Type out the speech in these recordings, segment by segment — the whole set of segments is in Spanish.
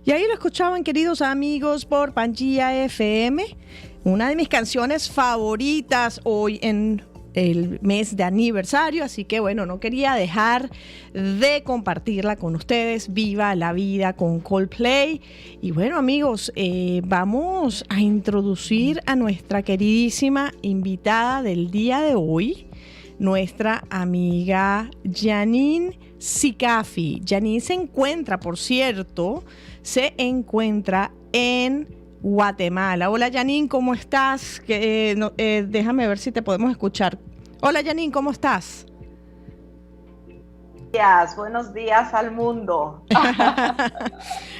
Y ahí lo escuchaban, queridos amigos, por Pangea FM, una de mis canciones favoritas hoy en el mes de aniversario, así que bueno, no quería dejar de compartirla con ustedes. Viva la vida con Coldplay. Y bueno, amigos, vamos a introducir a nuestra queridísima invitada del día de hoy, nuestra amiga Janine Sicafi. Janine se encuentra, por cierto, en Guatemala. Hola Janine, ¿cómo estás? Déjame ver si te podemos escuchar. Hola Janine, ¿cómo estás? Buenos días al mundo.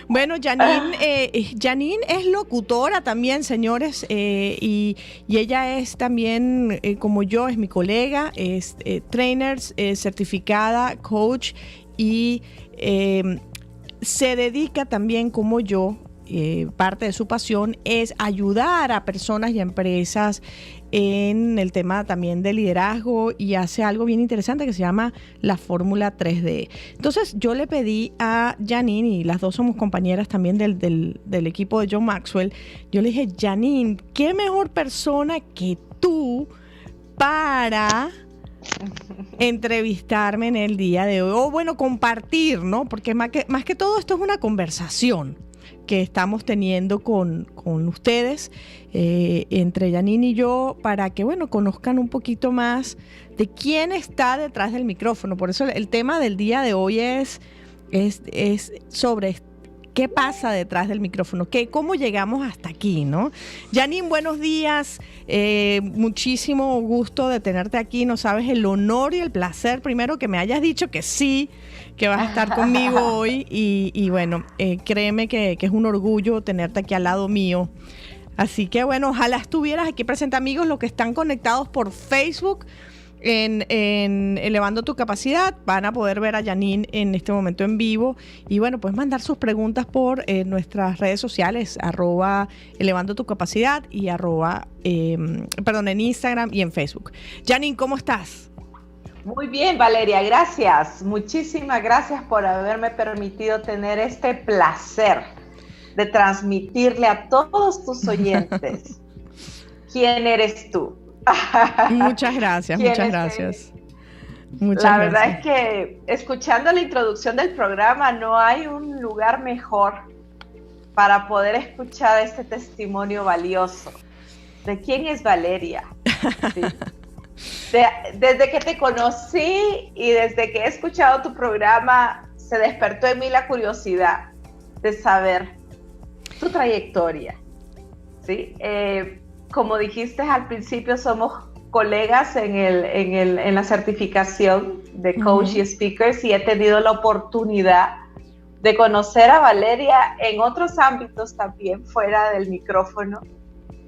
Bueno, Janine es locutora también, señores, y ella es también, como yo, es mi colega, es trainer, certificada, coach, y se dedica también, como yo, parte de su pasión es ayudar a personas y a empresas en el tema también de liderazgo, y hace algo bien interesante que se llama la fórmula 3D. Entonces yo le pedí a Janine, y las dos somos compañeras también del equipo de John Maxwell, yo le dije: Janine, ¿qué mejor persona que tú para entrevistarme en el día de hoy? O bueno, compartir, ¿no? Porque más que todo esto es una conversación que estamos teniendo con ustedes, entre Janine y yo, para que, bueno, conozcan un poquito más de quién está detrás del micrófono. Por eso el tema del día de hoy es sobre qué pasa detrás del micrófono, cómo llegamos hasta aquí, ¿no? Janine, buenos días. Muchísimo gusto de tenerte aquí. No sabes el honor y el placer, primero, que me hayas dicho que sí, que vas a estar conmigo hoy, y bueno, créeme que es un orgullo tenerte aquí al lado mío. Así que bueno, ojalá estuvieras aquí presente, amigos, los que están conectados por Facebook en Elevando tu Capacidad, van a poder ver a Janine en este momento en vivo, y bueno, puedes mandar sus preguntas por nuestras redes sociales, @Elevando tu Capacidad y en Instagram y en Facebook. Janine, ¿cómo estás? Muy bien, Valeria, gracias. Muchísimas gracias por haberme permitido tener este placer de transmitirle a todos tus oyentes quién eres tú. Muchas gracias, muchas gracias. La verdad es que escuchando la introducción del programa, no hay un lugar mejor para poder escuchar este testimonio valioso de quién es Valeria. ¿Sí? Desde que te conocí y desde que he escuchado tu programa, se despertó en mí la curiosidad de saber tu trayectoria, ¿sí? Como dijiste al principio, somos colegas en la certificación de coach y speakers, y he tenido la oportunidad de conocer a Valeria en otros ámbitos también fuera del micrófono,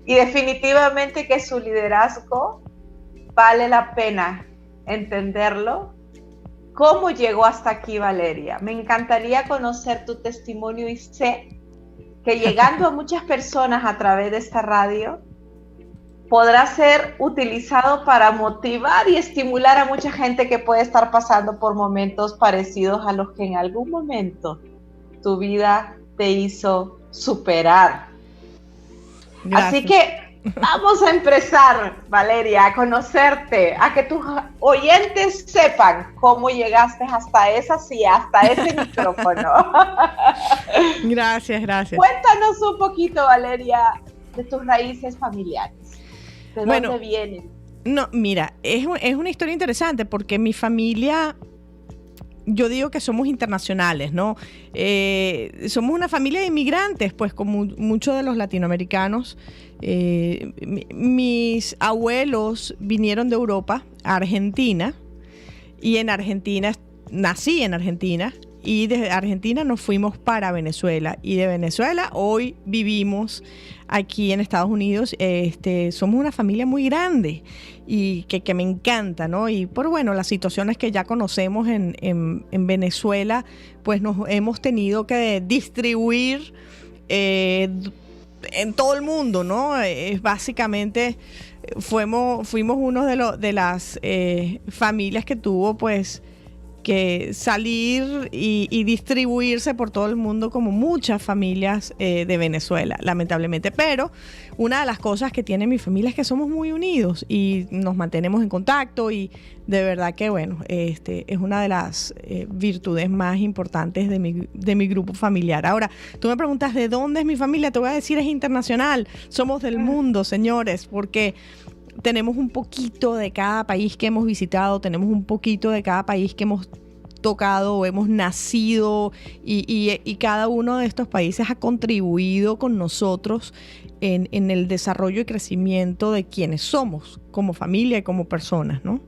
y definitivamente que su liderazgo vale la pena entenderlo. ¿Cómo llegó hasta aquí, Valeria? Me encantaría conocer tu testimonio, y sé que llegando a muchas personas a través de esta radio podrá ser utilizado para motivar y estimular a mucha gente que puede estar pasando por momentos parecidos a los que en algún momento tu vida te hizo superar. Gracias. Así que vamos a empezar, Valeria, a conocerte, a que tus oyentes sepan cómo llegaste hasta esa silla, hasta ese micrófono. Gracias. Cuéntanos un poquito, Valeria, de tus raíces familiares. ¿De dónde vienen? No, mira, es una historia interesante, porque mi familia, yo digo que somos internacionales, ¿no? Somos una familia de inmigrantes, pues, como muchos de los latinoamericanos. Mis abuelos vinieron de Europa a Argentina, y nací en Argentina, y desde Argentina nos fuimos para Venezuela, y de Venezuela hoy vivimos aquí en Estados Unidos. Somos una familia muy grande y que me encanta, ¿no? Y por, bueno, las situaciones que ya conocemos en Venezuela, pues nos hemos tenido que distribuir en todo el mundo, ¿no? Básicamente fuimos uno de las familias que tuvo, pues, que salir y distribuirse por todo el mundo como muchas familias de Venezuela, lamentablemente. Pero una de las cosas que tiene mi familia es que somos muy unidos y nos mantenemos en contacto, y de verdad que bueno, es una de las virtudes más importantes de mi grupo familiar. Ahora, tú me preguntas de dónde es mi familia, te voy a decir es internacional, somos del mundo, señores, porque tenemos un poquito de cada país que hemos visitado, tenemos un poquito de cada país que hemos tocado o hemos nacido, y cada uno de estos países ha contribuido con nosotros en el desarrollo y crecimiento de quienes somos como familia y como personas, ¿no?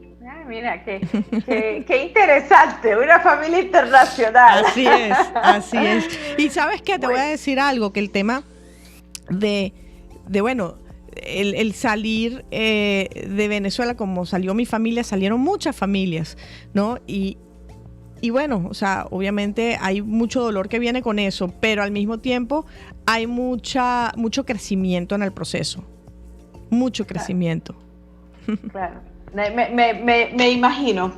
Ay, mira, qué interesante, una familia internacional. Así es, así es. Y ¿sabes qué? Te voy a decir algo, que el tema de bueno, el salir de Venezuela, como salió mi familia, salieron muchas familias, ¿no? Y bueno, o sea, obviamente hay mucho dolor que viene con eso, pero al mismo tiempo hay mucho crecimiento en el proceso. Mucho crecimiento. Claro. Me imagino.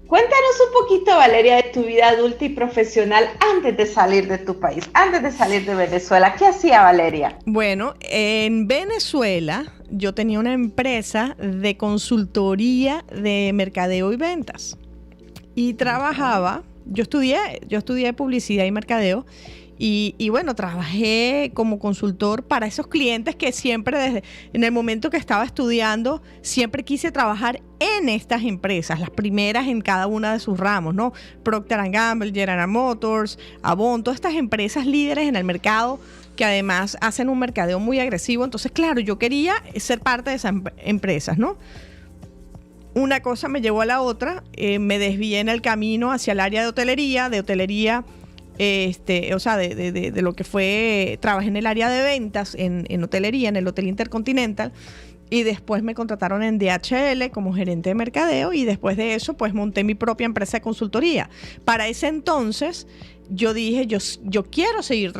Cuéntanos un poquito, Valeria, de tu vida adulta y profesional antes de salir de tu país, antes de salir de Venezuela. ¿Qué hacía Valeria? Bueno, en Venezuela yo tenía una empresa de consultoría de mercadeo y ventas. Y trabajaba, yo estudié publicidad y mercadeo, y bueno, trabajé como consultor para esos clientes que siempre desde en el momento que estaba estudiando, siempre quise trabajar en estas empresas, las primeras en cada una de sus ramos, ¿no? Procter & Gamble, General Motors, Avon, todas estas empresas líderes en el mercado que además hacen un mercadeo muy agresivo. Entonces, claro, yo quería ser parte de esas empresas, ¿no? Una cosa me llevó a la otra, me desvié en el camino hacia el área de hotelería, o sea, de lo que fue, trabajé en el área de ventas en hotelería, en el Hotel Intercontinental, y después me contrataron en DHL como gerente de mercadeo, y después de eso pues monté mi propia empresa de consultoría. Para ese entonces yo dije, yo quiero seguir,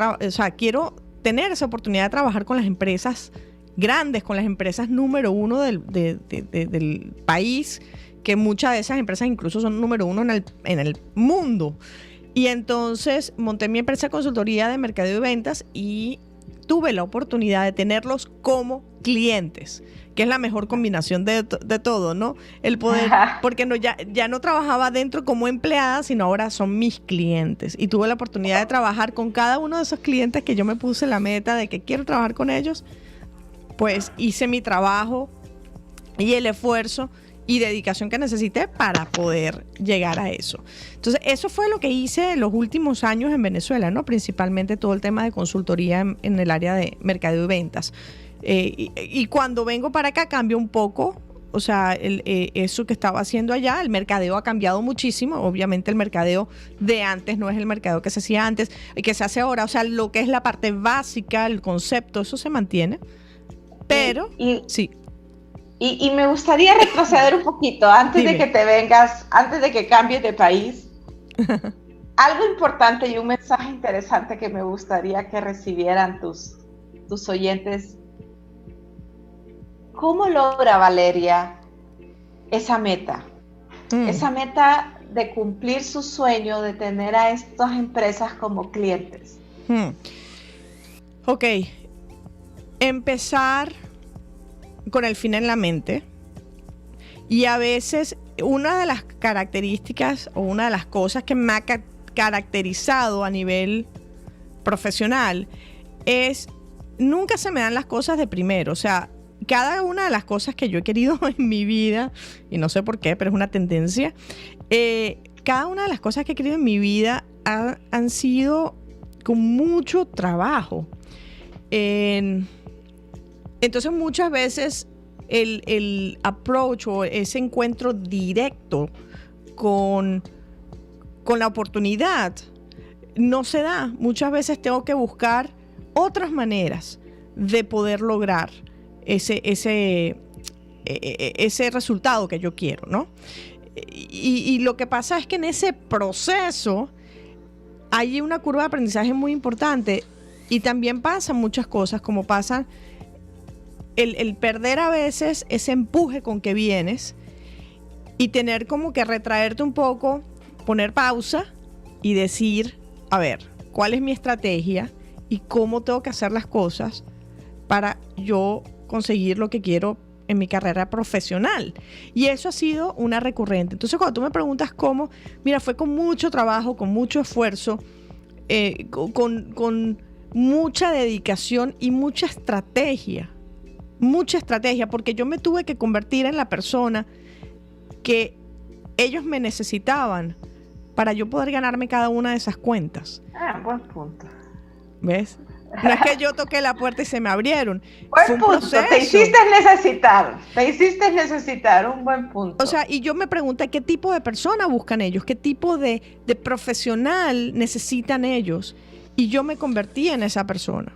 quiero tener esa oportunidad de trabajar con las empresas grandes, con las empresas número uno del país, que muchas de esas empresas incluso son número uno en el mundo. Y entonces monté mi empresa de consultoría de mercadeo y ventas, y tuve la oportunidad de tenerlos como clientes, que es la mejor combinación de todo, ¿no? El poder, porque ya no trabajaba dentro como empleada, sino ahora son mis clientes. Y tuve la oportunidad de trabajar con cada uno de esos clientes que yo me puse la meta de que quiero trabajar con ellos. Pues hice mi trabajo y el esfuerzo y dedicación que necesité para poder llegar a eso. Entonces, eso fue lo que hice en los últimos años en Venezuela, ¿no? Principalmente todo el tema de consultoría en el área de mercadeo y ventas. Y cuando vengo para acá cambia un poco, o sea, eso que estaba haciendo allá, el mercadeo ha cambiado muchísimo. Obviamente el mercadeo de antes no es el mercadeo que se hacía antes y que se hace ahora. O sea, lo que es la parte básica, el concepto, eso se mantiene. Pero, sí. Y me gustaría retroceder un poquito antes de que te vengas, antes de que cambies de país. Algo importante y un mensaje interesante que me gustaría que recibieran tus oyentes. ¿Cómo logra Valeria esa meta? Esa meta de cumplir su sueño de tener a estas empresas como clientes. Ok. Empezar con el fin en la mente, y a veces una de las características o una de las cosas que me ha caracterizado a nivel profesional es nunca se me dan las cosas de primero. O sea, cada una de las cosas que yo he querido en mi vida, y no sé por qué, pero es una tendencia, cada una de las cosas que he querido en mi vida han sido con mucho trabajo. Entonces muchas veces el approach o ese encuentro directo con la oportunidad no se da. Muchas veces tengo que buscar otras maneras de poder lograr ese resultado que yo quiero, ¿no? Y lo que pasa es que en ese proceso hay una curva de aprendizaje muy importante, y también pasan muchas cosas, como pasa el perder a veces ese empuje con que vienes, y tener como que retraerte un poco, poner pausa y decir, a ver, ¿cuál es mi estrategia y cómo tengo que hacer las cosas para yo conseguir lo que quiero en mi carrera profesional? Y eso ha sido una recurrente. Entonces, cuando tú me preguntas cómo, mira, fue con mucho trabajo, con mucho esfuerzo, con mucha dedicación y mucha estrategia, porque yo me tuve que convertir en la persona que ellos me necesitaban para yo poder ganarme cada una de esas cuentas. Buen punto. ¿Ves? No es que yo toqué la puerta y se me abrieron. Buen punto. Te hiciste necesitar un buen punto. O sea, y yo me pregunté qué tipo de persona buscan ellos, qué tipo de profesional necesitan ellos. Y yo me convertí en esa persona.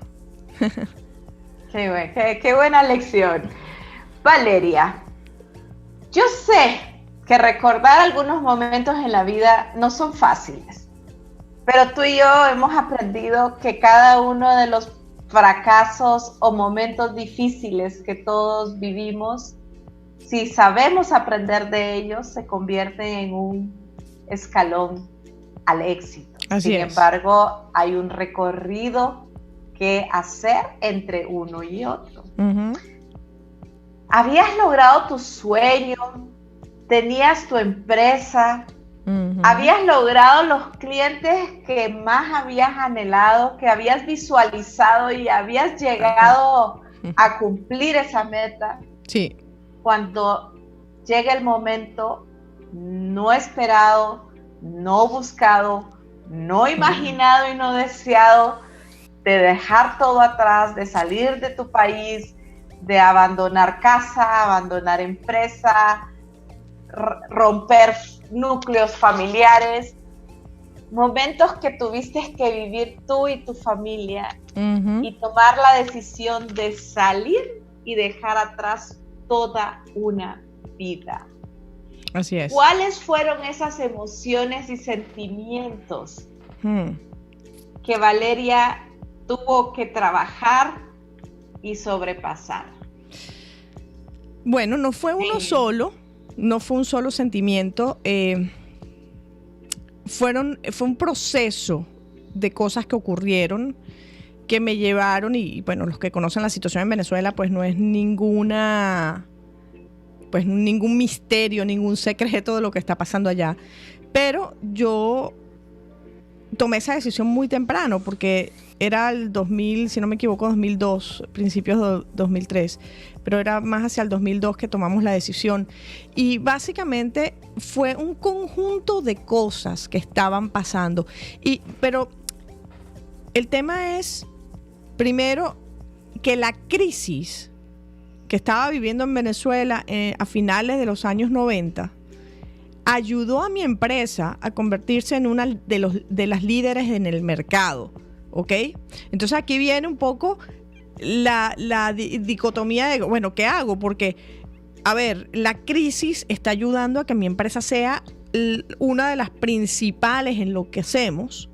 Qué buena lección. Valeria, yo sé que recordar algunos momentos en la vida no son fáciles, pero tú y yo hemos aprendido que cada uno de los fracasos o momentos difíciles que todos vivimos, si sabemos aprender de ellos, se convierte en un escalón al éxito. Sin embargo, hay un recorrido que hacer entre uno y otro. Uh-huh. ¿Habías logrado tu sueño? ¿Tenías tu empresa? Uh-huh. ¿Habías logrado los clientes que más habías anhelado, que habías visualizado y habías llegado a cumplir esa meta? Sí. Cuando llega el momento no esperado, no buscado, no imaginado y no deseado, de dejar todo atrás, de salir de tu país, de abandonar casa, abandonar empresa, romper núcleos familiares, momentos que tuviste que vivir tú y tu familia, uh-huh, y tomar la decisión de salir y dejar atrás toda una vida. Así es. ¿Cuáles fueron esas emociones y sentimientos que Valeria tuvo que trabajar y sobrepasar? Bueno, no fue uno solo, no fue un solo sentimiento, fue un proceso de cosas que ocurrieron que me llevaron, y bueno, los que conocen la situación en Venezuela, pues no es ningún misterio, ningún secreto de lo que está pasando allá. Pero yo tomé esa decisión muy temprano, porque era el 2000, si no me equivoco, 2002, principios de 2003, pero era más hacia el 2002 que tomamos la decisión. Y básicamente fue un conjunto de cosas que estaban pasando. Pero el tema es, primero, que la crisis que estaba viviendo en Venezuela a finales de los años 90 ayudó a mi empresa a convertirse en una de las líderes en el mercado, ¿ok? Entonces aquí viene un poco la dicotomía de, bueno, ¿qué hago? Porque, a ver, la crisis está ayudando a que mi empresa sea una de las principales en lo que hacemos.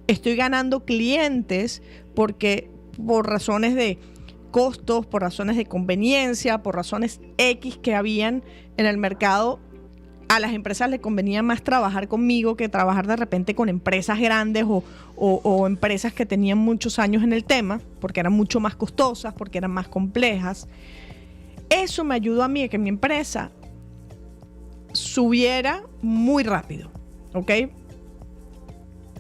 Estoy ganando clientes porque por razones de costos, por razones de conveniencia, por razones X que habían en el mercado, a las empresas les convenía más trabajar conmigo que trabajar de repente con empresas grandes o empresas que tenían muchos años en el tema, porque eran mucho más costosas, porque eran más complejas. Eso me ayudó a mí a que mi empresa subiera muy rápido, ¿ok?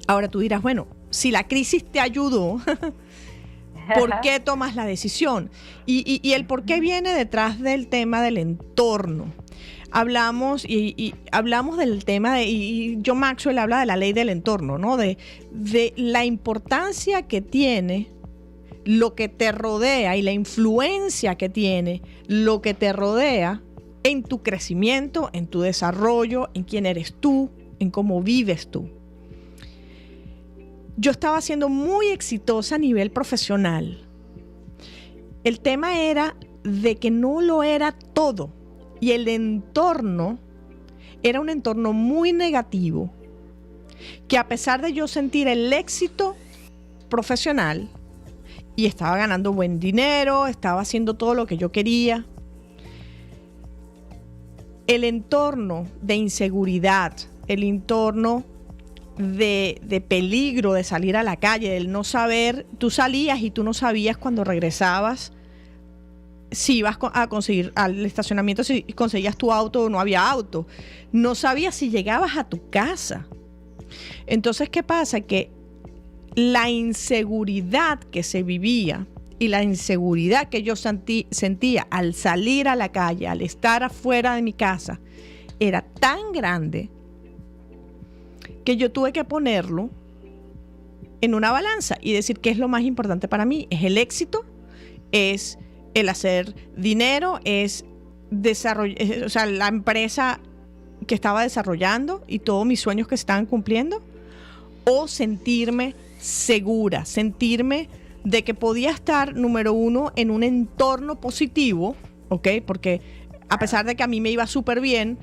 Ahora tú dirás, bueno, si la crisis te ayudó, ¿por qué tomas la decisión? Y el por qué viene detrás del tema del entorno. Hablamos hablamos del tema y John Maxwell habla de la ley del entorno, ¿no? De la importancia que tiene lo que te rodea y la influencia que tiene lo que te rodea en tu crecimiento, en tu desarrollo, en quién eres tú, en cómo vives tú. Yo estaba siendo muy exitosa a nivel profesional. El tema era de que no lo era todo. Y el entorno era un entorno muy negativo, que a pesar de yo sentir el éxito profesional y estaba ganando buen dinero, estaba haciendo todo lo que yo quería, el entorno de inseguridad, el entorno de peligro de salir a la calle, del no saber, tú salías y tú no sabías cuando regresabas si ibas a conseguir al estacionamiento, si conseguías tu auto o no había auto. No sabías si llegabas a tu casa. Entonces, ¿qué pasa? Que la inseguridad que se vivía y la inseguridad que yo sentía al salir a la calle, al estar afuera de mi casa, era tan grande que yo tuve que ponerlo en una balanza y decir qué es lo más importante para mí. ¿Es el éxito? ¿Es el hacer dinero? ¿Es desarrollar, o sea, la empresa que estaba desarrollando y todos mis sueños que se estaban cumpliendo? ¿O sentirme segura, sentirme de que podía estar, número uno, en un entorno positivo, ¿ok? Porque a pesar de que a mí me iba súper bien,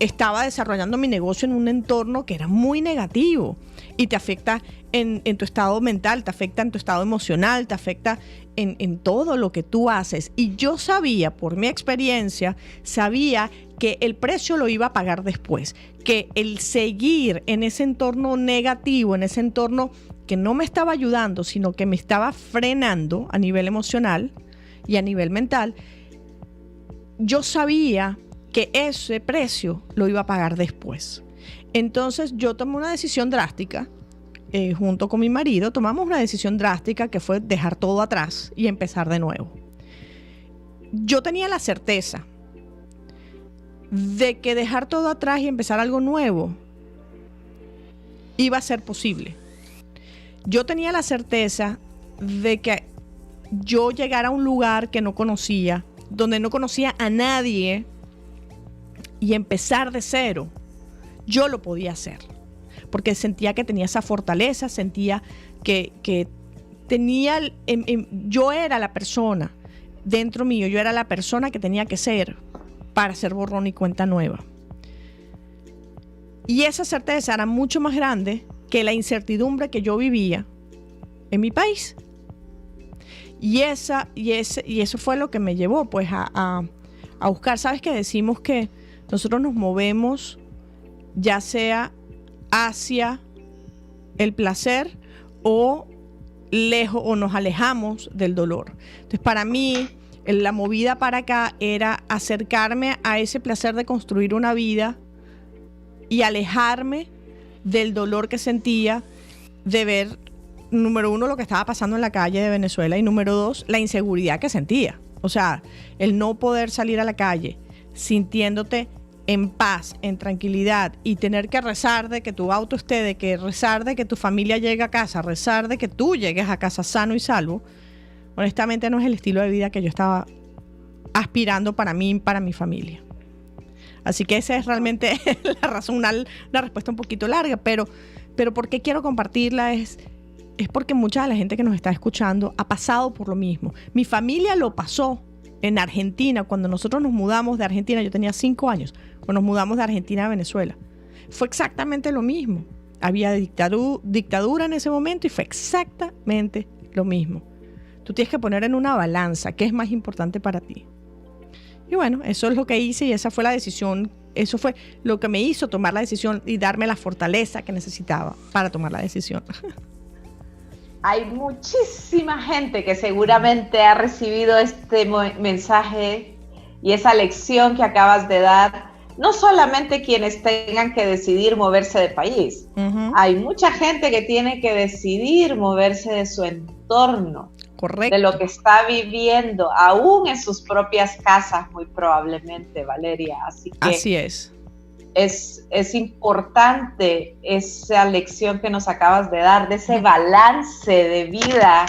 estaba desarrollando mi negocio en un entorno que era muy negativo y te afecta en tu estado mental, te afecta en tu estado emocional, te afecta en todo lo que tú haces. Y yo sabía, por mi experiencia, sabía que el precio lo iba a pagar después, que el seguir en ese entorno negativo, en ese entorno que no me estaba ayudando, sino que me estaba frenando a nivel emocional y a nivel mental, yo sabía que ese precio lo iba a pagar después. Entonces yo tomé una decisión drástica, junto con mi marido, tomamos una decisión drástica que fue dejar todo atrás y empezar de nuevo. Yo tenía la certeza de que dejar todo atrás y empezar algo nuevo iba a ser posible. Yo tenía la certeza de que yo llegara a un lugar que no conocía, donde no conocía a nadie, y empezar de cero, yo lo podía hacer. Porque sentía que tenía esa fortaleza, sentía que tenía, yo era la persona dentro mío, yo era la persona que tenía que ser para hacer borrón y cuenta nueva. Y esa certeza era mucho más grande que la incertidumbre que yo vivía en mi país. Y eso fue lo que me llevó pues a buscar. ¿Sabes qué? Decimos que nosotros nos movemos ya sea hacia el placer o lejos, o nos alejamos del dolor. Entonces, para mí, la movida para acá era acercarme a ese placer de construir una vida y alejarme del dolor que sentía de ver, número uno, lo que estaba pasando en la calle de Venezuela, y número dos, la inseguridad que sentía. O sea, el no poder salir a la calle sintiéndote en paz, en tranquilidad, y tener que rezar de que tu auto esté, de que rezar de que tu familia llegue a casa, rezar de que tú llegues a casa sano y salvo, honestamente no es el estilo de vida que yo estaba aspirando para mí y para mi familia. Así que esa es realmente la razón, una respuesta un poquito larga, pero ¿por qué quiero compartirla? Es porque mucha de la gente que nos está escuchando ha pasado por lo mismo. Mi familia lo pasó en Argentina. Cuando nosotros nos mudamos de Argentina, yo tenía 5 años, cuando nos mudamos de Argentina a Venezuela, fue exactamente lo mismo. Había dictadura en ese momento y fue exactamente lo mismo. Tú tienes que poner en una balanza qué es más importante para ti. Y bueno, eso es lo que hice y esa fue la decisión. Eso fue lo que me hizo tomar la decisión y darme la fortaleza que necesitaba para tomar la decisión. Hay muchísima gente que seguramente ha recibido este mensaje y esa lección que acabas de dar. No solamente quienes tengan que decidir moverse de país. Uh-huh. Hay mucha gente que tiene que decidir moverse de su entorno. Correcto. De lo que está viviendo, aún en sus propias casas, muy probablemente, Valeria. Así es. Es importante esa lección que nos acabas de dar, de ese balance de vida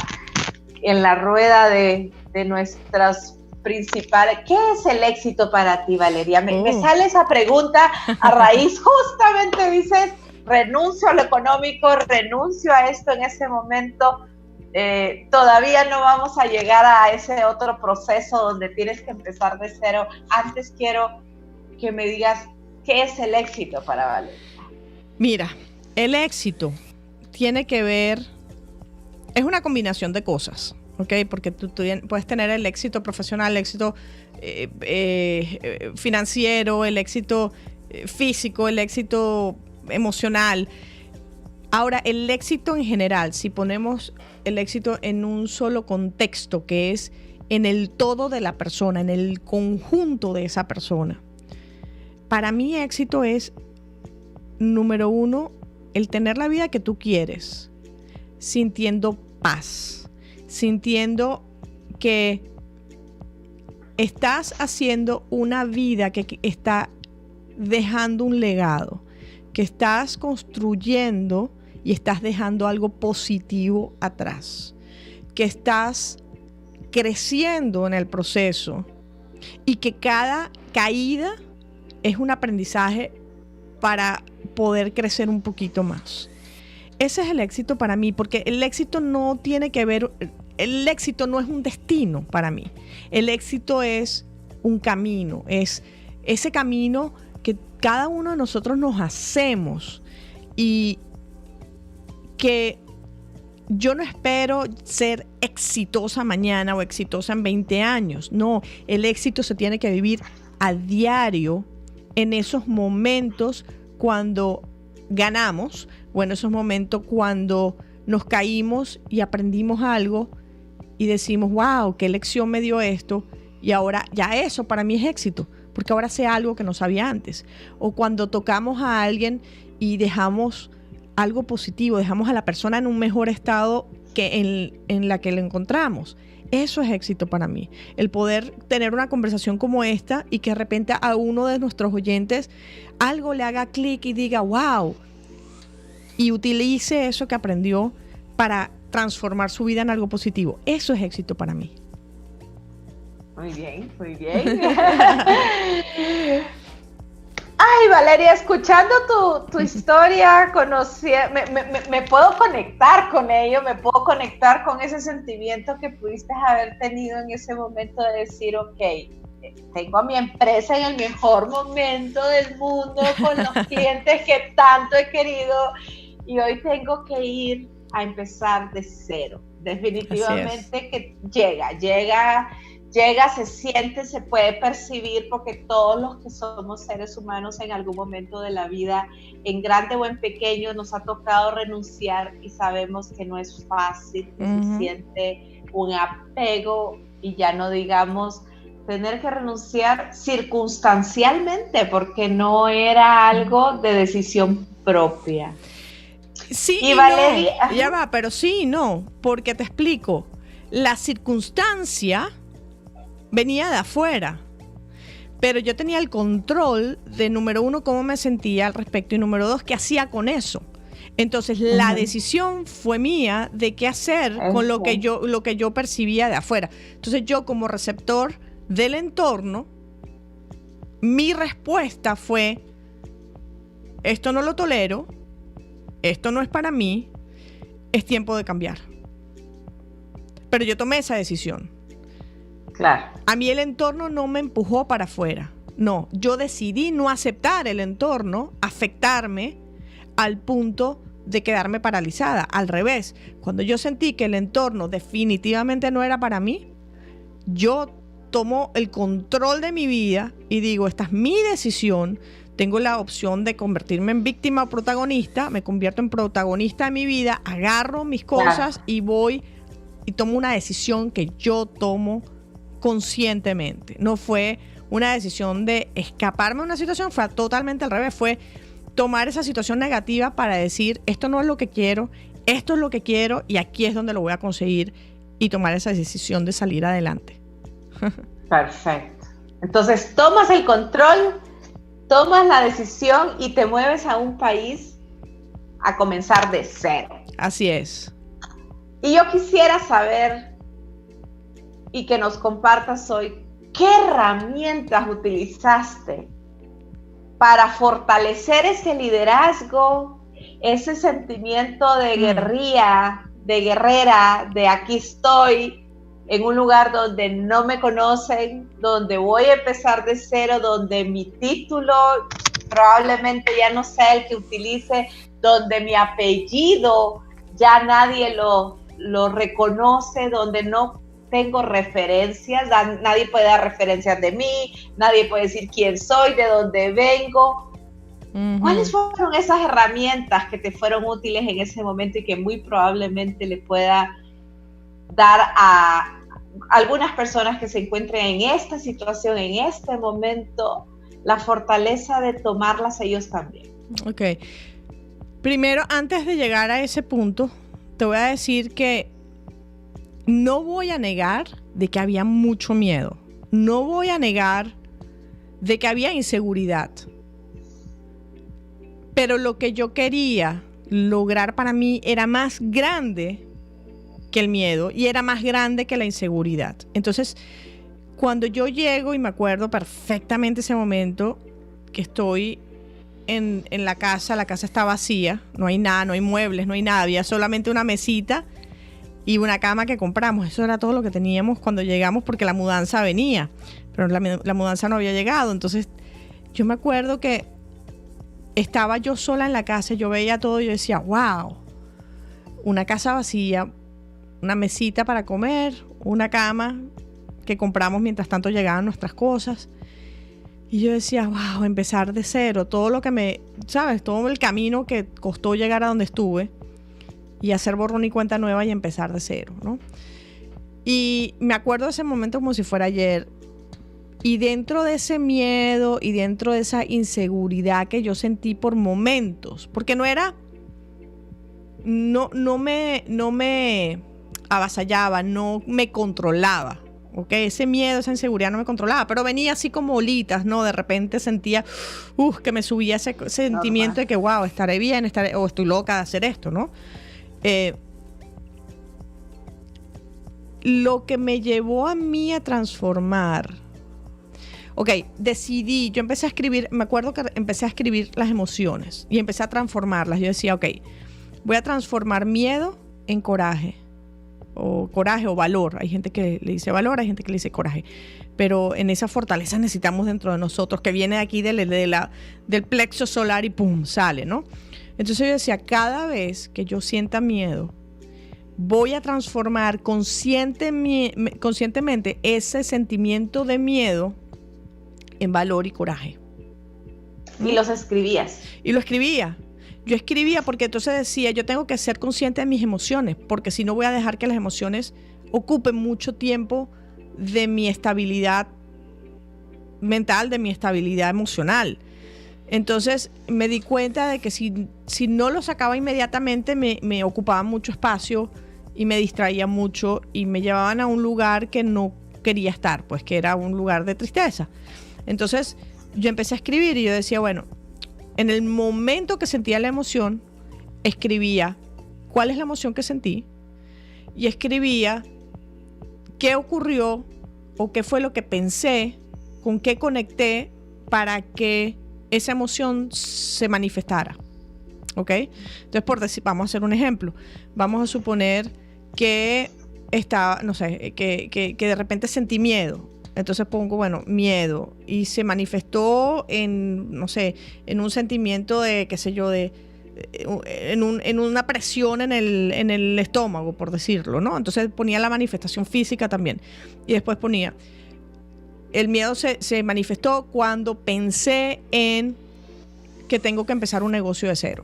en la rueda de nuestras principales. ¿Qué es el éxito para ti, Valeria? Me sale esa pregunta a raíz, justamente dices, renuncio a lo económico, renuncio a esto en ese momento. Todavía no vamos a llegar a ese otro proceso donde tienes que empezar de cero. Antes quiero que me digas qué es el éxito para Valeria. Mira, el éxito tiene que ver, es una combinación de cosas, ¿ok? Porque tú puedes tener el éxito profesional, el éxito financiero, el éxito físico, el éxito emocional. Ahora, el éxito en general, si ponemos el éxito en un solo contexto, que es en el todo de la persona, en el conjunto de esa persona. Para mí éxito es, número uno, el tener la vida que tú quieres, sintiendo paz, sintiendo que estás haciendo una vida que está dejando un legado, que estás construyendo y estás dejando algo positivo atrás, que estás creciendo en el proceso y que cada caída es un aprendizaje para poder crecer un poquito más. Ese es el éxito para mí, porque el éxito no tiene que ver, el éxito no es un destino para mí. El éxito es un camino, es ese camino que cada uno de nosotros nos hacemos y que yo no espero ser exitosa mañana o exitosa en 20 años. No, el éxito se tiene que vivir a diario en esos momentos cuando ganamos o en esos momentos cuando nos caímos y aprendimos algo y decimos, wow, qué lección me dio esto, y ahora ya eso para mí es éxito, porque ahora sé algo que no sabía antes. O cuando tocamos a alguien y dejamos algo positivo, dejamos a la persona en un mejor estado que en la que lo encontramos. Eso es éxito para mí. El poder tener una conversación como esta y que de repente a uno de nuestros oyentes algo le haga clic y diga, wow, y utilice eso que aprendió para transformar su vida en algo positivo. Eso es éxito para mí. Muy bien, muy bien. Ay, Valeria, escuchando tu historia, me puedo conectar con ello, me puedo conectar con ese sentimiento que pudiste haber tenido en ese momento de decir, ok, tengo a mi empresa en el mejor momento del mundo, con los clientes que tanto he querido, y hoy tengo que ir a empezar de cero. Definitivamente que llega, se siente, se puede percibir, porque todos los que somos seres humanos en algún momento de la vida, en grande o en pequeño, nos ha tocado renunciar y sabemos que no es fácil, que se siente un apego, y ya no digamos tener que renunciar circunstancialmente, porque no era algo de decisión propia. Sí, y Valeria, no, ya va, pero sí y no, porque te explico, la circunstancia venía de afuera, pero yo tenía el control de, número uno, cómo me sentía al respecto, y número dos, qué hacía con eso. Entonces la decisión fue mía de qué hacer con lo que yo percibía de afuera. Entonces yo, como receptor del entorno, mi respuesta fue, esto no lo tolero, esto no es para mí, es tiempo de cambiar. Pero yo tomé esa decisión. Claro. A mí el entorno no me empujó para afuera. No, yo decidí no aceptar el entorno, afectarme al punto de quedarme paralizada. Al revés, cuando yo sentí que el entorno definitivamente no era para mí, yo tomo el control de mi vida y digo, esta es mi decisión. Tengo la opción de convertirme en víctima o protagonista. Me convierto en protagonista de mi vida, agarro mis cosas y voy y tomo una decisión que yo tomo conscientemente. No fue una decisión de escaparme de una situación, fue totalmente al revés. Fue tomar esa situación negativa para decir, esto no es lo que quiero, esto es lo que quiero y aquí es donde lo voy a conseguir, y tomar esa decisión de salir adelante. Perfecto. Entonces tomas el control, tomas la decisión y te mueves a un país a comenzar de cero. Así es. Y yo quisiera saber y que nos compartas hoy, ¿qué herramientas utilizaste para fortalecer ese liderazgo, ese sentimiento de guerrilla, de guerrera, de aquí estoy, en un lugar donde no me conocen, donde voy a empezar de cero, donde mi título probablemente ya no sea el que utilice, donde mi apellido ya nadie lo lo reconoce, donde no tengo referencias, nadie puede dar referencias de mí, nadie puede decir quién soy, de dónde vengo. ¿Cuáles fueron esas herramientas que te fueron útiles en ese momento y que muy probablemente le pueda dar a algunas personas que se encuentren en esta situación, en este momento, la fortaleza de tomarlas ellos también? Ok. Primero, antes de llegar a ese punto, te voy a decir que no voy a negar de que había mucho miedo. No voy a negar de que había inseguridad. Pero lo que yo quería lograr para mí era más grande que el miedo y era más grande que la inseguridad. Entonces, cuando yo llego, y me acuerdo perfectamente ese momento, que estoy en la casa está vacía, no hay nada, no hay muebles, no hay nada, había solamente una mesita y una cama que compramos. Eso era todo lo que teníamos cuando llegamos, porque la mudanza venía, pero la mudanza no había llegado. Entonces, yo me acuerdo que estaba yo sola en la casa, yo veía todo y yo decía, wow, una casa vacía, una mesita para comer, una cama que compramos mientras tanto llegaban nuestras cosas. Y yo decía, wow, empezar de cero, todo lo que ¿sabes? Todo el camino que costó llegar a donde estuve y hacer borrón y cuenta nueva y empezar de cero, ¿no? Y me acuerdo de ese momento como si fuera ayer. Y dentro de ese miedo y dentro de esa inseguridad que yo sentí por momentos, porque no me avasallaba, no me controlaba, ¿ok? Ese miedo, esa inseguridad no me controlaba, pero venía así como olitas, ¿no? De repente sentía, que me subía ese sentimiento de que, wow, estaré bien, o estoy loca de hacer esto, ¿no? Lo que me llevó a mí a transformar, decidí, yo empecé a escribir, me acuerdo que empecé a escribir las emociones y empecé a transformarlas. Yo decía, voy a transformar miedo en coraje o valor. Hay gente que le dice valor, hay gente que le dice coraje, pero en esa fortaleza necesitamos dentro de nosotros, que viene de aquí del plexo solar y pum, sale, ¿no? Entonces yo decía, cada vez que yo sienta miedo, voy a transformar conscientemente ese sentimiento de miedo en valor y coraje. ¿Y los escribías? Y lo escribía. Yo escribía porque entonces decía, yo tengo que ser consciente de mis emociones, porque si no voy a dejar que las emociones ocupen mucho tiempo de mi estabilidad mental, de mi estabilidad emocional. Entonces me di cuenta de que si no lo sacaba inmediatamente me ocupaba mucho espacio y me distraía mucho y me llevaban a un lugar que no quería estar, pues que era un lugar de tristeza. Entonces yo empecé a escribir y yo decía, bueno, en el momento que sentía la emoción, escribía cuál es la emoción que sentí y escribía qué ocurrió o qué fue lo que pensé, con qué conecté para que esa emoción se manifestara. ¿Ok? Entonces, vamos a hacer un ejemplo. Vamos a suponer que que de repente sentí miedo. Entonces pongo, miedo. Y se manifestó en un sentimiento de, en una presión en el estómago, por decirlo, ¿no? Entonces ponía la manifestación física también. Y después ponía, el miedo se manifestó cuando pensé en que tengo que empezar un negocio de cero.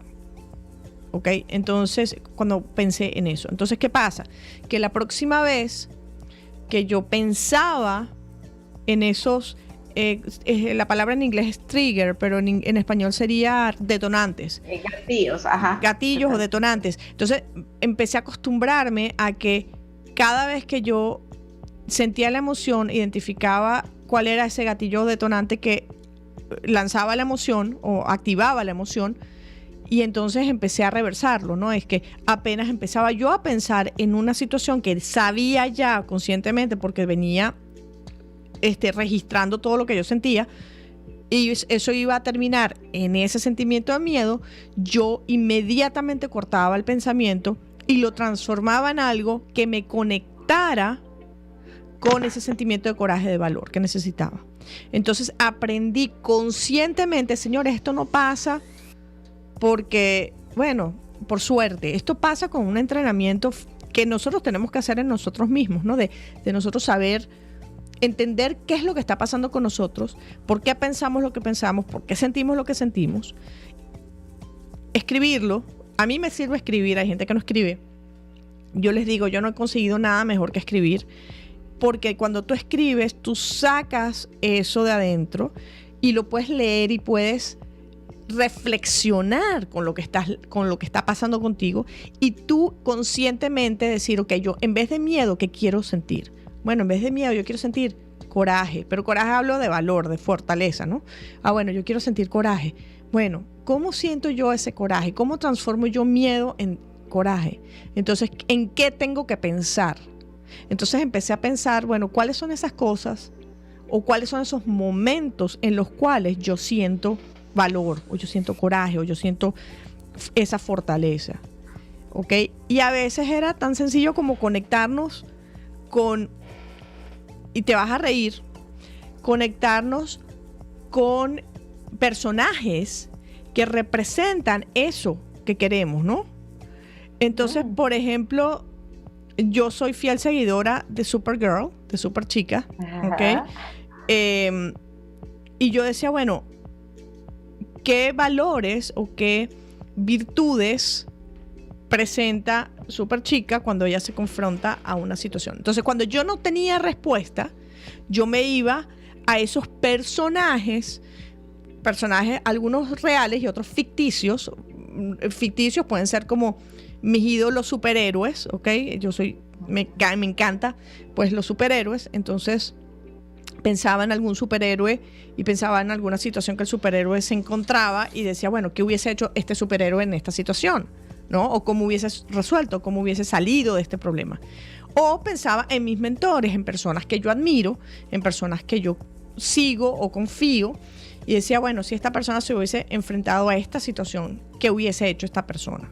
¿Ok? Entonces, cuando pensé en eso. Entonces, ¿qué pasa? Que la próxima vez que yo pensaba en esos, la palabra en inglés es trigger, pero en español sería detonantes. Gatillos, ajá. Gatillos o detonantes. Entonces, empecé a acostumbrarme a que cada vez que yo sentía la emoción, identificaba cuál era ese gatillo detonante que lanzaba la emoción o activaba la emoción, y entonces empecé a reversarlo, ¿no? Es que apenas empezaba yo a pensar en una situación que sabía ya conscientemente porque venía registrando todo lo que yo sentía, y eso iba a terminar en ese sentimiento de miedo, yo inmediatamente cortaba el pensamiento y lo transformaba en algo que me conectara con ese sentimiento de coraje, de valor que necesitaba. Entonces aprendí conscientemente, señores, esto no pasa porque, por suerte, esto pasa con un entrenamiento que nosotros tenemos que hacer en nosotros mismos, ¿no? De nosotros saber, entender qué es lo que está pasando con nosotros, por qué pensamos lo que pensamos, por qué sentimos lo que sentimos. Escribirlo. A mí me sirve escribir, hay gente que no escribe. Yo les digo, yo no he conseguido nada mejor que escribir, porque cuando tú escribes, tú sacas eso de adentro y lo puedes leer y puedes reflexionar con lo que está pasando contigo, y tú conscientemente decir, ok, yo en vez de miedo, ¿qué quiero sentir? Bueno, en vez de miedo yo quiero sentir coraje, pero coraje hablo de valor, de fortaleza, ¿no? Bueno, yo quiero sentir coraje. Bueno, ¿cómo siento yo ese coraje? ¿Cómo transformo yo miedo en coraje? Entonces, ¿en qué tengo que pensar? Entonces empecé a pensar, bueno, ¿cuáles son esas cosas o cuáles son esos momentos en los cuales yo siento valor, o yo siento coraje, o yo siento esa fortaleza? ¿Ok? Y a veces era tan sencillo como conectarnos con, y te vas a reír, conectarnos con personajes que representan eso que queremos, ¿no? Entonces, por ejemplo, yo soy fiel seguidora de Supergirl, de Superchica, ¿ok? Y yo decía, bueno, ¿qué valores o qué virtudes presenta Superchica cuando ella se confronta a una situación? Entonces, cuando yo no tenía respuesta, yo me iba a esos personajes, algunos reales y otros ficticios. Ficticios pueden ser como mis ídolos superhéroes, ¿ok? Me encanta, pues, los superhéroes. Entonces pensaba en algún superhéroe y pensaba en alguna situación que el superhéroe se encontraba y decía, bueno, ¿qué hubiese hecho este superhéroe en esta situación? ¿No? O cómo hubiese resuelto, cómo hubiese salido de este problema. O pensaba en mis mentores, en personas que yo admiro, en personas que yo sigo o confío, y decía, bueno, si esta persona se hubiese enfrentado a esta situación, ¿qué hubiese hecho esta persona?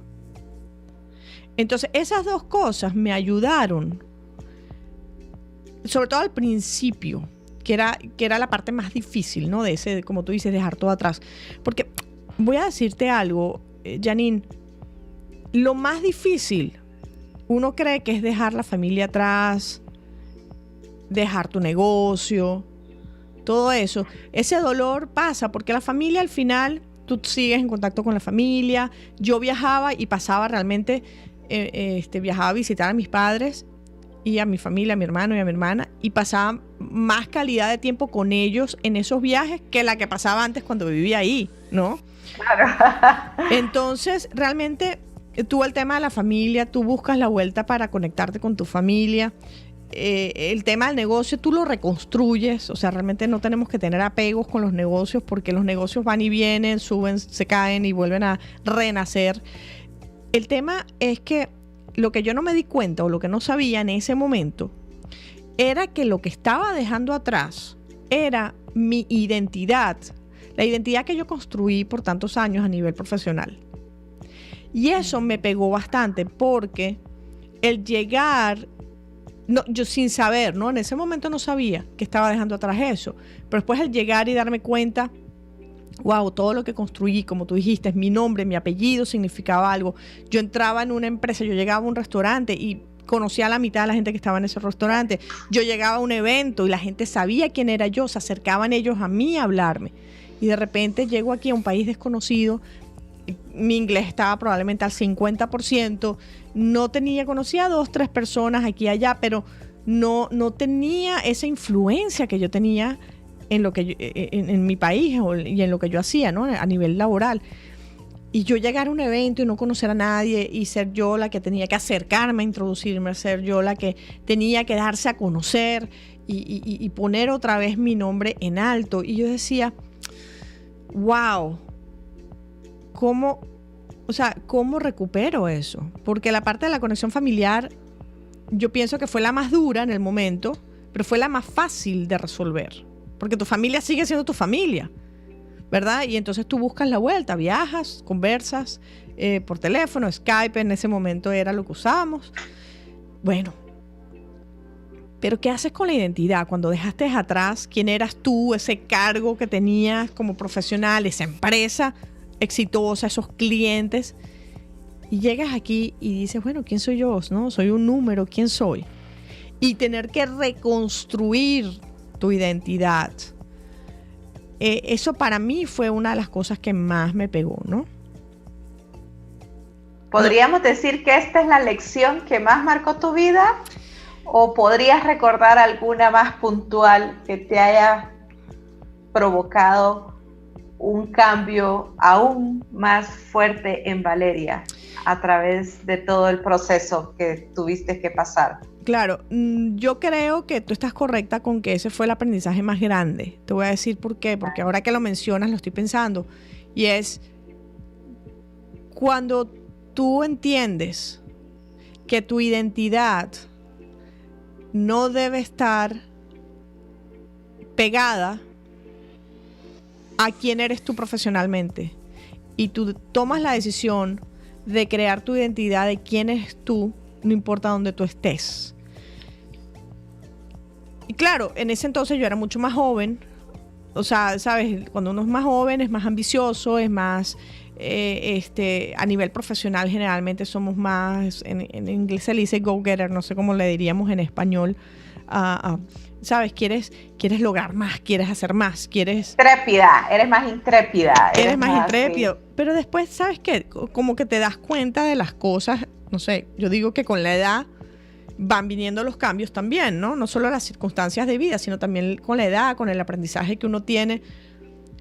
Entonces, esas dos cosas me ayudaron, sobre todo al principio, que era la parte más difícil, ¿no? Como tú dices, dejar todo atrás. Porque voy a decirte algo, Janine, lo más difícil, uno cree que es dejar la familia atrás, dejar tu negocio, todo eso. Ese dolor pasa porque la familia, al final, tú sigues en contacto con la familia. Yo viajaba y pasaba realmente, viajaba a visitar a mis padres y a mi familia, a mi hermano y a mi hermana, y pasaba más calidad de tiempo con ellos en esos viajes que la que pasaba antes cuando vivía ahí, ¿no? Claro. Entonces, realmente, tú el tema de la familia, tú buscas la vuelta para conectarte con tu familia. El tema del negocio, tú lo reconstruyes. O sea, realmente no tenemos que tener apegos con los negocios, porque los negocios van y vienen, suben, se caen y vuelven a renacer. El tema es que lo que yo no me di cuenta, o lo que no sabía en ese momento, era que lo que estaba dejando atrás era mi identidad, la identidad que yo construí por tantos años a nivel profesional. Y eso me pegó bastante, porque el llegar, no, yo sin saber, ¿no? En ese momento no sabía que estaba dejando atrás eso, pero después el llegar y darme cuenta, wow, todo lo que construí, como tú dijiste, mi nombre, mi apellido significaba algo. Yo entraba en una empresa, yo llegaba a un restaurante y conocía a la mitad de la gente que estaba en ese restaurante. Yo llegaba a un evento y la gente sabía quién era yo, se acercaban ellos a mí a hablarme. Y de repente llego aquí a un país desconocido, mi inglés estaba probablemente al 50%, conocía a 2, 3 personas aquí y allá, pero no tenía esa influencia que yo tenía en lo que en mi país y en lo que yo hacía, ¿no? A nivel laboral. Y yo llegar a un evento y no conocer a nadie y ser yo la que tenía que acercarme a introducirme, ser yo la que tenía que darse a conocer y poner otra vez mi nombre en alto. Y yo decía, wow, ¿cómo recupero eso? Porque la parte de la conexión familiar, yo pienso que fue la más dura en el momento, pero fue la más fácil de resolver. Porque tu familia sigue siendo tu familia, ¿verdad? Y entonces tú buscas la vuelta, viajas, conversas por teléfono, Skype en ese momento era lo que usábamos. Bueno, pero ¿qué haces con la identidad? Cuando dejaste atrás quién eras tú, ese cargo que tenías como profesional, esa empresa exitosa, esos clientes, Y llegas aquí y dices, bueno, ¿quién soy yo? ¿No? Soy un número, ¿quién soy? Y tener que reconstruir tu identidad. Eso para mí fue una de las cosas que más me pegó, ¿no? ¿Podríamos decir que esta es la lección que más marcó tu vida? ¿O podrías recordar alguna más puntual que te haya provocado un cambio aún más fuerte en Valeria a través de todo el proceso que tuviste que pasar? Claro, yo creo que tú estás correcta con que ese fue el aprendizaje más grande. Te voy a decir por qué, porque ahora que lo mencionas lo estoy pensando. Y es cuando tú entiendes que tu identidad no debe estar pegada a quién eres tú profesionalmente y tú tomas la decisión de crear tu identidad de quién eres tú, no importa dónde tú estés. Y claro, en ese entonces yo era mucho más joven. O sea, sabes, cuando uno es más joven es más ambicioso, es más a nivel profesional generalmente somos más, en inglés se le dice go-getter, no sé cómo le diríamos en español. ¿Sabes? Quieres lograr más, quieres hacer más, quieres... Intrépida, eres más intrépida. Eres más intrépido. Sí. Pero después, ¿sabes qué? Como que te das cuenta de las cosas, no sé, yo digo que con la edad van viniendo los cambios también, ¿no? No solo las circunstancias de vida, sino también con la edad, con el aprendizaje que uno tiene.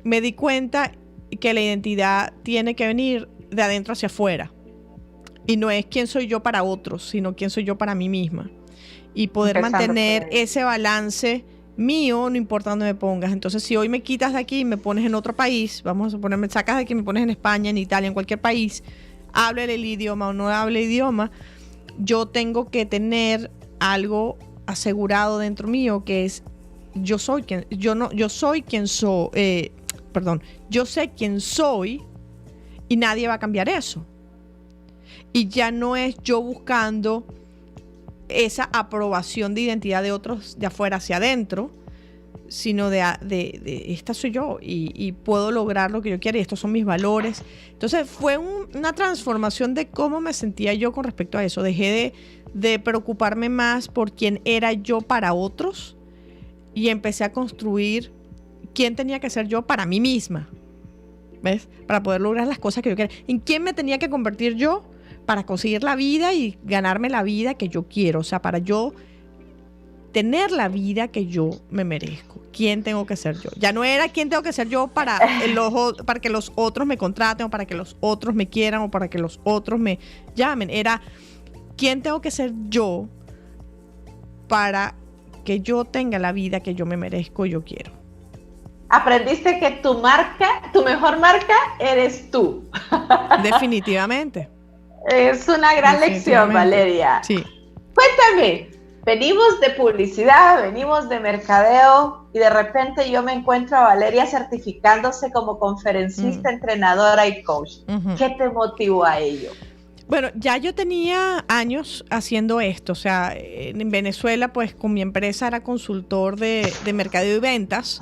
Me di cuenta que la identidad tiene que venir de adentro hacia afuera. Y no es quién soy yo para otros, sino quién soy yo para mí misma. Y poder mantener ese balance mío, no importa dónde me pongas. Entonces, si hoy me quitas de aquí y me pones en otro país, vamos a poner, me sacas de aquí y me pones en España, en Italia, en cualquier país, hable el idioma o no hable el idioma, yo tengo que tener algo asegurado dentro mío, que es yo sé quién soy y nadie va a cambiar eso. Y ya no es yo buscando esa aprobación de identidad de otros de afuera hacia adentro, sino de esta soy yo y puedo lograr lo que yo quiero y estos son mis valores. Entonces fue una transformación de cómo me sentía yo con respecto a eso. Dejé de preocuparme más por quién era yo para otros y empecé a construir quién tenía que ser yo para mí misma, ¿ves? Para poder lograr las cosas que yo quería. ¿En quién me tenía que convertir yo para conseguir la vida y ganarme la vida que yo quiero? O sea, para yo tener la vida que yo me merezco. ¿Quién tengo que ser yo? Ya no era quién tengo que ser yo para que los otros me contraten o para que los otros me quieran o para que los otros me llamen. Era quién tengo que ser yo para que yo tenga la vida que yo me merezco y yo quiero. Aprendiste que tu mejor marca eres tú. Definitivamente. Es una gran lección, Valeria. Sí. Cuéntame, venimos de publicidad, venimos de mercadeo y de repente yo me encuentro a Valeria certificándose como conferencista, entrenadora y coach. ¿Qué te motivó a ello? Bueno, ya yo tenía años haciendo esto. O sea, en Venezuela, pues con mi empresa era consultor de mercadeo y ventas.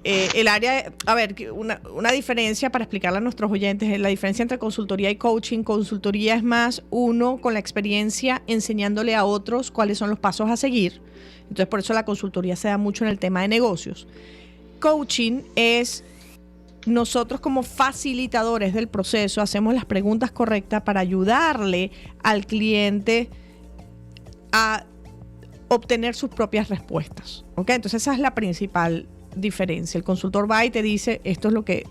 El área, a ver, una diferencia para explicarle a nuestros oyentes, la diferencia entre consultoría y coaching. Consultoría es más uno con la experiencia enseñándole a otros cuáles son los pasos a seguir. Entonces, por eso la consultoría se da mucho en el tema de negocios. Coaching es nosotros como facilitadores del proceso, hacemos las preguntas correctas para ayudarle al cliente a obtener sus propias respuestas. ¿Ok? Entonces, esa es la principal diferencia. El consultor va y te dice, esto es lo que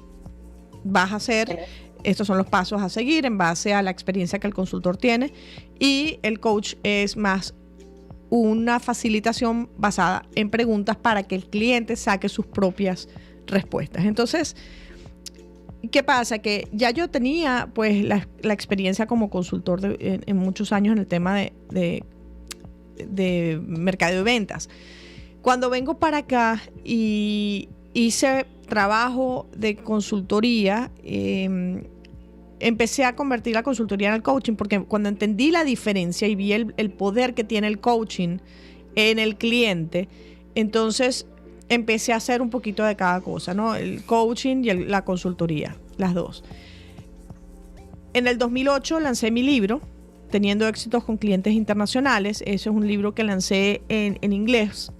vas a hacer, estos son los pasos a seguir en base a la experiencia que el consultor tiene, y el coach es más una facilitación basada en preguntas para que el cliente saque sus propias respuestas. Entonces, ¿qué pasa? Que ya yo tenía pues la experiencia como consultor en muchos años en el tema de mercadeo y ventas. Cuando vengo para acá y hice trabajo de consultoría, empecé a convertir la consultoría en el coaching, porque cuando entendí la diferencia y vi el poder que tiene el coaching en el cliente, entonces empecé a hacer un poquito de cada cosa, ¿no? El coaching y la consultoría, las dos. en el 2008 lancé mi libro, Teniendo éxitos con clientes internacionales. Ese es un libro que lancé en inglés.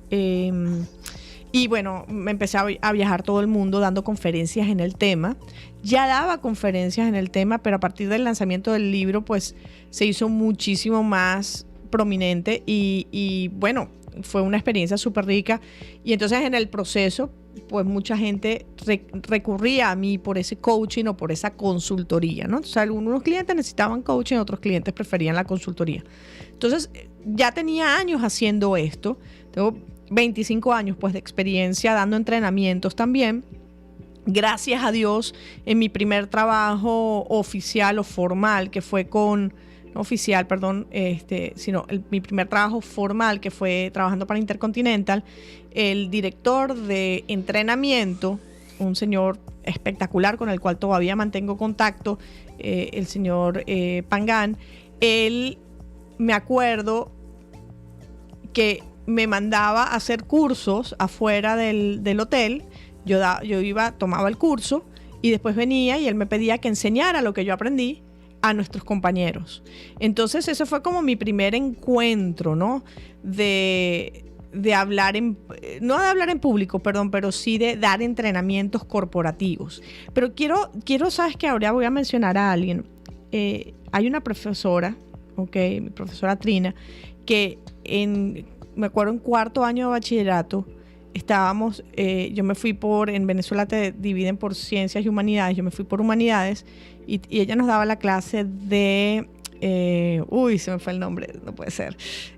Y bueno, me empecé a viajar todo el mundo dando conferencias en el tema. Ya daba conferencias en el tema, pero a partir del lanzamiento del libro, pues se hizo muchísimo más prominente y bueno, fue una experiencia súper rica. Y entonces en el proceso, pues mucha gente recurría a mí por ese coaching o por esa consultoría, ¿no? Entonces algunos clientes necesitaban coaching, otros clientes preferían la consultoría. Entonces ya tenía años haciendo esto. Tengo 25 años pues de experiencia dando entrenamientos también. Gracias a Dios, en mi primer trabajo oficial o formal, que fue mi primer trabajo formal, que fue trabajando para Intercontinental, el director de entrenamiento, un señor espectacular con el cual todavía mantengo contacto, el señor Pangán, él, me acuerdo que me mandaba a hacer cursos afuera del hotel. Yo tomaba el curso y después venía y él me pedía que enseñara lo que yo aprendí a nuestros compañeros. Entonces ese fue como mi primer encuentro, ¿no? De hablar no de hablar en público, perdón, pero sí de dar entrenamientos corporativos. Pero quiero, sabes que ahora voy a mencionar a alguien. Hay una profesora, mi profesora Trina, que me acuerdo en cuarto año de bachillerato, estábamos, en Venezuela te dividen por ciencias y humanidades, yo me fui por humanidades y ella nos daba la clase de, se me fue el nombre, no puede ser,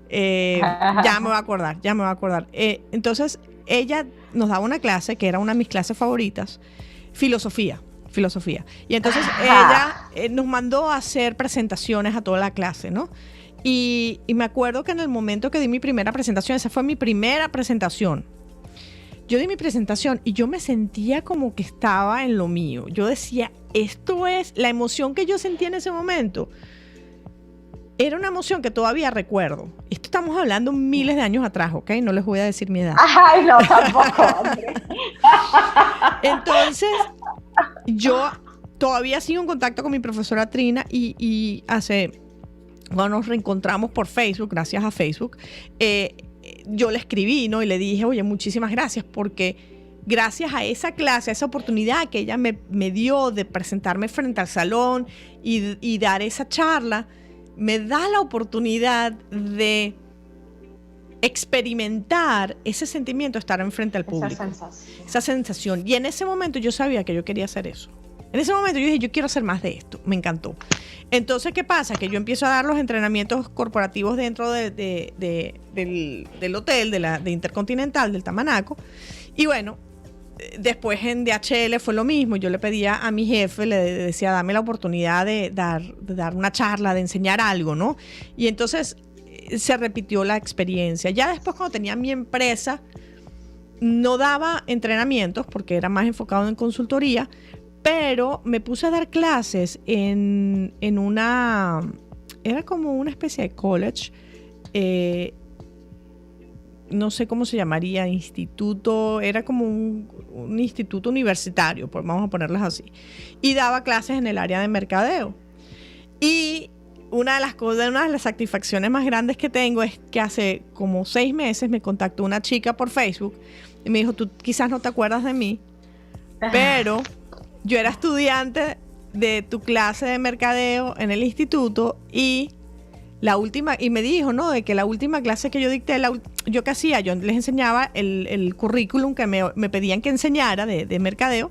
ya me voy a acordar. Entonces ella nos daba una clase que era una de mis clases favoritas, filosofía. Y entonces ella nos mandó a hacer presentaciones a toda la clase, ¿no? Y me acuerdo que en el momento que di mi primera presentación, esa fue mi primera presentación, yo di mi presentación y yo me sentía como que estaba en lo mío. Yo decía, esto es la emoción que yo sentía en ese momento. Era una emoción que todavía recuerdo. Esto estamos hablando miles de años atrás, ¿ok? No les voy a decir mi edad. Ay, no, tampoco, hombre. Entonces, yo todavía sigo en contacto con mi profesora Trina y cuando nos reencontramos por Facebook, gracias a Facebook, yo le escribí, ¿no? Y le dije, oye, muchísimas gracias, porque gracias a esa clase, a esa oportunidad que ella me dio de presentarme frente al salón y dar esa charla, me da la oportunidad de experimentar ese sentimiento de estar enfrente al público. Esa sensación. Y en ese momento yo sabía que yo quería hacer eso. En ese momento yo dije, yo quiero hacer más de esto. Me encantó. Entonces, ¿qué pasa? Que yo empiezo a dar los entrenamientos corporativos dentro del hotel, de Intercontinental, del Tamanaco. Y bueno, después en DHL fue lo mismo. Yo le pedía a mi jefe, le decía, dame la oportunidad de dar una charla, de enseñar algo, ¿no? Y entonces se repitió la experiencia. Ya después, cuando tenía mi empresa, no daba entrenamientos porque era más enfocado en consultoría, pero me puse a dar clases en era como una especie de college, no sé cómo se llamaría, instituto, era como un instituto universitario, pues vamos a ponerlas así, y daba clases en el área de mercadeo. Y una de las satisfacciones más grandes que tengo es que hace como 6 meses me contactó una chica por Facebook y me dijo, tú quizás no te acuerdas de mí, pero yo era estudiante de tu clase de mercadeo en el instituto y me dijo, ¿no? De que la última clase que yo dicté, yo qué hacía, yo les enseñaba el currículum que me pedían que enseñara de mercadeo,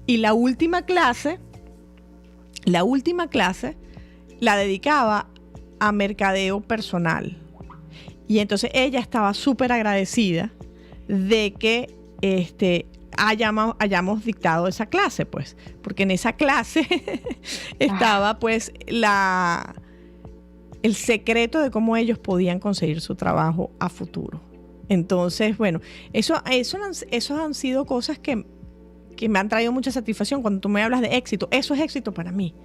y la última clase la dedicaba a mercadeo personal. Y entonces ella estaba súper agradecida de que hayamos dictado esa clase, pues, porque en esa clase estaba pues el secreto de cómo ellos podían conseguir su trabajo a futuro. Entonces, bueno, eso han sido cosas que me han traído mucha satisfacción. Cuando tú me hablas de éxito, eso es éxito para mí.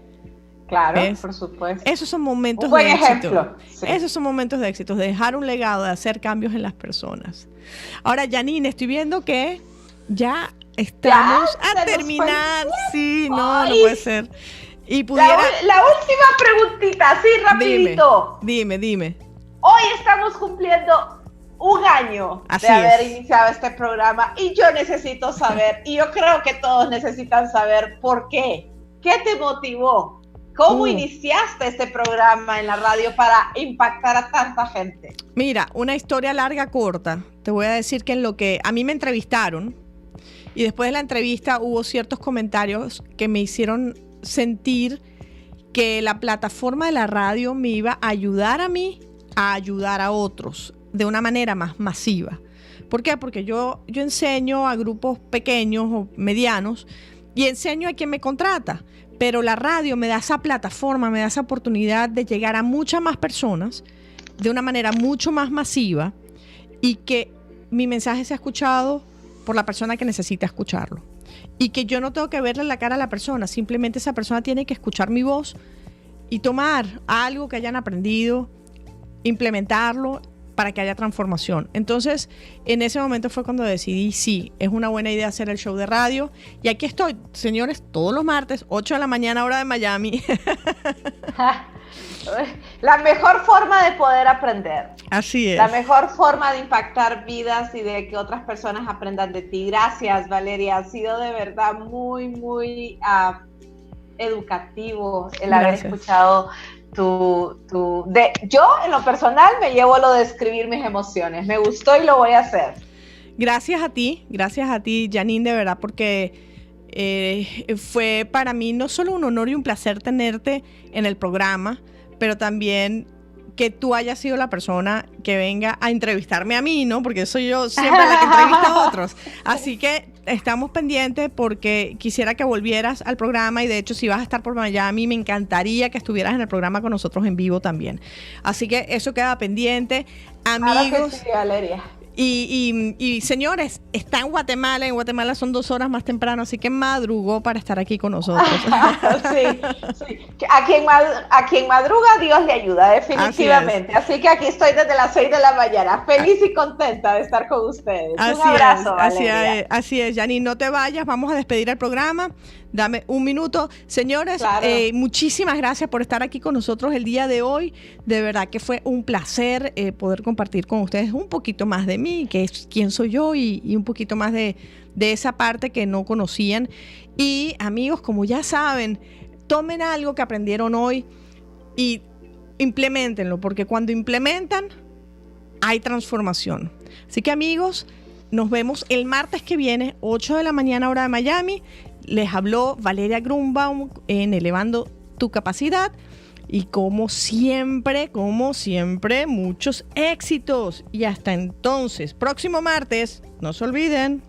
Claro, por supuesto. Esos son momentos de éxito. Ejemplo. Sí. Esos son momentos de éxito, de dejar un legado, de hacer cambios en las personas. Ahora, Janine, estoy viendo que ya estamos a terminar. Sí, no puede ser. y pudiera... La última preguntita, así rapidito. Dime. Hoy estamos cumpliendo un año de haber iniciado este programa y yo necesito saber, y yo creo que todos necesitan saber por qué. ¿Qué te motivó? ¿Cómo iniciaste este programa en la radio para impactar a tanta gente? Mira, una historia larga, corta. Te voy a decir que en lo que a mí me entrevistaron y después de la entrevista hubo ciertos comentarios que me hicieron sentir que la plataforma de la radio me iba a ayudar a mí a ayudar a otros de una manera más masiva. ¿Por qué? Porque yo enseño a grupos pequeños o medianos y enseño a quien me contrata, pero la radio me da esa plataforma, me da esa oportunidad de llegar a muchas más personas de una manera mucho más masiva y que mi mensaje sea escuchado por la persona que necesita escucharlo. Y que yo no tengo que verle la cara a la persona, simplemente esa persona tiene que escuchar mi voz y tomar algo que hayan aprendido, implementarlo para que haya transformación. Entonces, en ese momento fue cuando decidí, sí, es una buena idea hacer el show de radio. Y aquí estoy, señores, todos los martes, 8 de la mañana, hora de Miami. La mejor forma de poder aprender. Así es. La mejor forma de impactar vidas y de que otras personas aprendan de ti. Gracias, Valeria. Ha sido de verdad muy, muy educativo el haber escuchado yo en lo personal me llevo lo de escribir mis emociones. Me gustó y lo voy a hacer. Gracias a ti, Janine, de verdad, porque fue para mí no solo un honor y un placer tenerte en el programa, pero también que tú hayas sido la persona que venga a entrevistarme a mí, ¿no? Porque soy yo siempre la que entrevista a otros. Así que estamos pendientes porque quisiera que volvieras al programa y de hecho si vas a estar por Miami me encantaría que estuvieras en el programa con nosotros en vivo también. Así que eso queda pendiente. Amigos. Claro que sí, Valeria. Y señores, está en Guatemala son 2 horas más temprano, así que madrugó para estar aquí con nosotros. Sí. A quien madruga, Dios le ayuda, definitivamente. Así que aquí estoy desde las 6 de la mañana, feliz y contenta de estar con ustedes. Un abrazo, Valeria. Así es, Janine, no te vayas, vamos a despedir el programa. Dame un minuto. Señores, claro. Muchísimas gracias por estar aquí con nosotros el día de hoy. De verdad que fue un placer poder compartir con ustedes un poquito más de mí, que es quién soy yo y un poquito más de esa parte que no conocían. Y amigos, como ya saben, tomen algo que aprendieron hoy y implementenlo, porque cuando implementan hay transformación. Así que amigos, nos vemos el martes que viene, 8 de la mañana hora de Miami. Les habló Valeria Grunbaum en Elevando tu Capacidad y como siempre, muchos éxitos. Y hasta entonces, próximo martes, no se olviden.